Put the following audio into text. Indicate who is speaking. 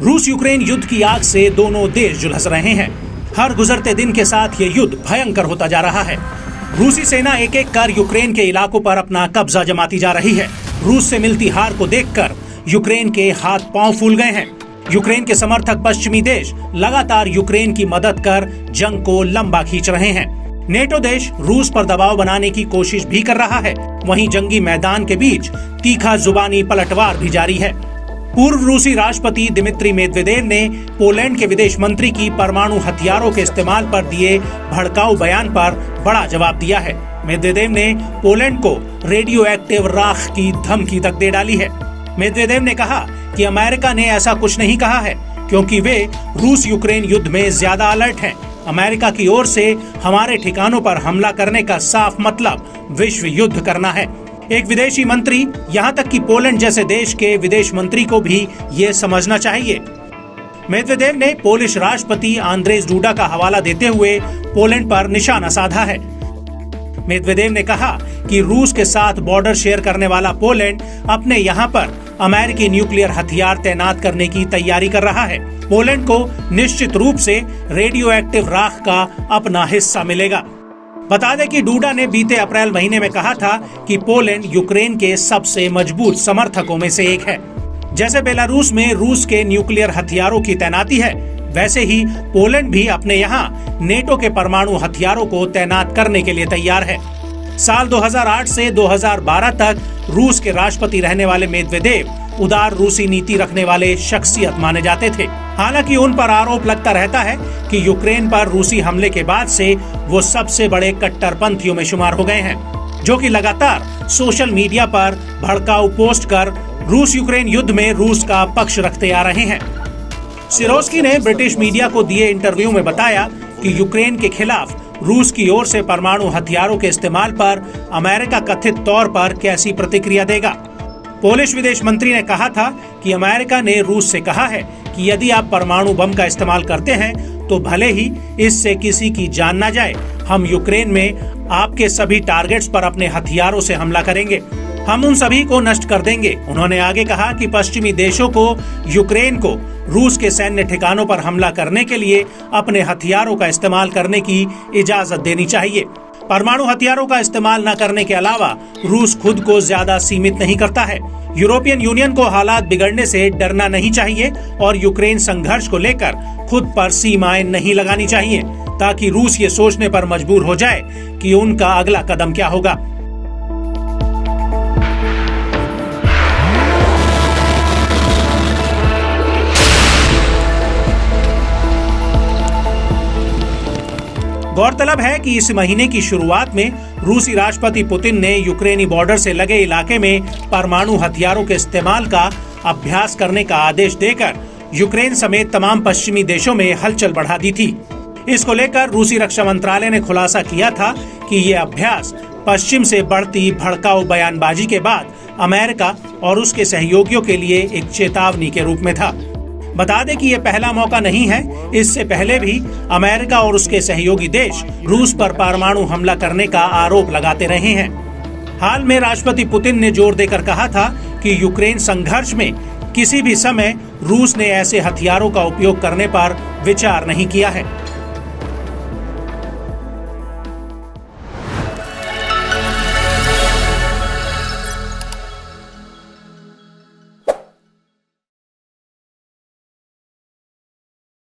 Speaker 1: रूस यूक्रेन युद्ध की आग से दोनों देश झुलस रहे हैं। हर गुजरते दिन के साथ ये युद्ध भयंकर होता जा रहा है। रूसी सेना एक एक कर यूक्रेन के इलाकों पर अपना कब्जा जमाती जा रही है। रूस से मिलती हार को देखकर यूक्रेन के हाथ पांव फूल गए हैं। यूक्रेन के समर्थक पश्चिमी देश लगातार यूक्रेन की मदद कर जंग को लंबा खींच रहे हैं। नेटो देश रूस पर दबाव बनाने की कोशिश भी कर रहा है। वहीं जंगी मैदान के बीच तीखा जुबानी पलटवार भी जारी है। पूर्व रूसी राष्ट्रपति दिमित्री मेदवेदेव ने पोलैंड के विदेश मंत्री की परमाणु हथियारों के इस्तेमाल पर दिए भड़काऊ बयान पर बड़ा जवाब दिया है। मेदवेदेव ने पोलैंड को रेडियो एक्टिव राख की धमकी तक दे डाली है। मेदवेदेव ने कहा कि अमेरिका ने ऐसा कुछ नहीं कहा है, क्योंकि वे रूस यूक्रेन युद्ध में ज्यादा अलर्ट हैं। अमेरिका की ओर से हमारे ठिकानों पर हमला करने का साफ मतलब विश्व युद्ध करना है। एक विदेशी मंत्री, यहाँ तक कि पोलैंड जैसे देश के विदेश मंत्री को भी ये समझना चाहिए। मेदवेदेव ने पोलिश राष्ट्रपति आंद्रेज डूडा का हवाला देते हुए पोलैंड पर निशाना साधा है। मेदवेदेव ने कहा कि रूस के साथ बॉर्डर शेयर करने वाला पोलैंड अपने यहाँ पर अमेरिकी न्यूक्लियर हथियार तैनात करने की तैयारी कर रहा है। पोलैंड को निश्चित रूप से रेडियो एक्टिव राख का अपना हिस्सा मिलेगा। बता दें कि डूडा ने बीते अप्रैल महीने में कहा था कि पोलैंड यूक्रेन के सबसे मजबूत समर्थकों में से एक है। जैसे बेलारूस में रूस के न्यूक्लियर हथियारों की तैनाती है, वैसे ही पोलैंड भी अपने यहाँ नेटो के परमाणु हथियारों को तैनात करने के लिए तैयार है। साल 2008 से 2012 तक रूस के राष्ट्रपति रहने वाले मेदवेदेव उदार रूसी नीति रखने वाले शख्सियत माने जाते थे। हालांकि उन पर आरोप लगता रहता है कि यूक्रेन पर रूसी हमले के बाद से वो सबसे बड़े कट्टरपंथियों में शुमार हो गए हैं, जो कि लगातार सोशल मीडिया पर भड़काऊ पोस्ट कर रूस यूक्रेन युद्ध में रूस का पक्ष रखते आ रहे हैं। सिरोस्की ने ब्रिटिश मीडिया को दिए इंटरव्यू में बताया कि यूक्रेन के खिलाफ रूस की ओर से परमाणु हथियारों के इस्तेमाल पर अमेरिका कथित तौर पर कैसी प्रतिक्रिया देगा। पोलिश विदेश मंत्री ने कहा था कि अमेरिका ने रूस से कहा है कि यदि आप परमाणु बम का इस्तेमाल करते हैं तो भले ही इससे किसी की जान न जाए, हम यूक्रेन में आपके सभी टारगेट्स पर अपने हथियारों से हमला करेंगे, हम उन सभी को नष्ट कर देंगे। उन्होंने आगे कहा कि पश्चिमी देशों को यूक्रेन को रूस के सैन्य ठिकानों पर हमला करने के लिए अपने हथियारों का इस्तेमाल करने की इजाजत देनी चाहिए। परमाणु हथियारों का इस्तेमाल न करने के अलावा रूस खुद को ज्यादा सीमित नहीं करता है। यूरोपियन यूनियन को हालात बिगड़ने से डरना नहीं चाहिए और यूक्रेन संघर्ष को लेकर खुद पर सीमाएं नहीं लगानी चाहिए, ताकि रूस ये सोचने पर मजबूर हो जाए कि उनका अगला कदम क्या होगा। गौरतलब है कि इस महीने की शुरुआत में रूसी राष्ट्रपति पुतिन ने यूक्रेनी बॉर्डर से लगे इलाके में परमाणु हथियारों के इस्तेमाल का अभ्यास करने का आदेश देकर यूक्रेन समेत तमाम पश्चिमी देशों में हलचल बढ़ा दी थी। इसको लेकर रूसी रक्षा मंत्रालय ने खुलासा किया था कि ये अभ्यास पश्चिम से बढ़ती भड़काऊ बयानबाजी के बाद अमेरिका और उसके सहयोगियों के लिए एक चेतावनी के रूप में था। बता दें कि ये पहला मौका नहीं है। इससे पहले भी अमेरिका और उसके सहयोगी देश रूस पर परमाणु हमला करने का आरोप लगाते रहे हैं। हाल में राष्ट्रपति पुतिन ने जोर देकर कहा था कि यूक्रेन संघर्ष में किसी भी समय रूस ने ऐसे हथियारों का उपयोग करने पर विचार नहीं किया है।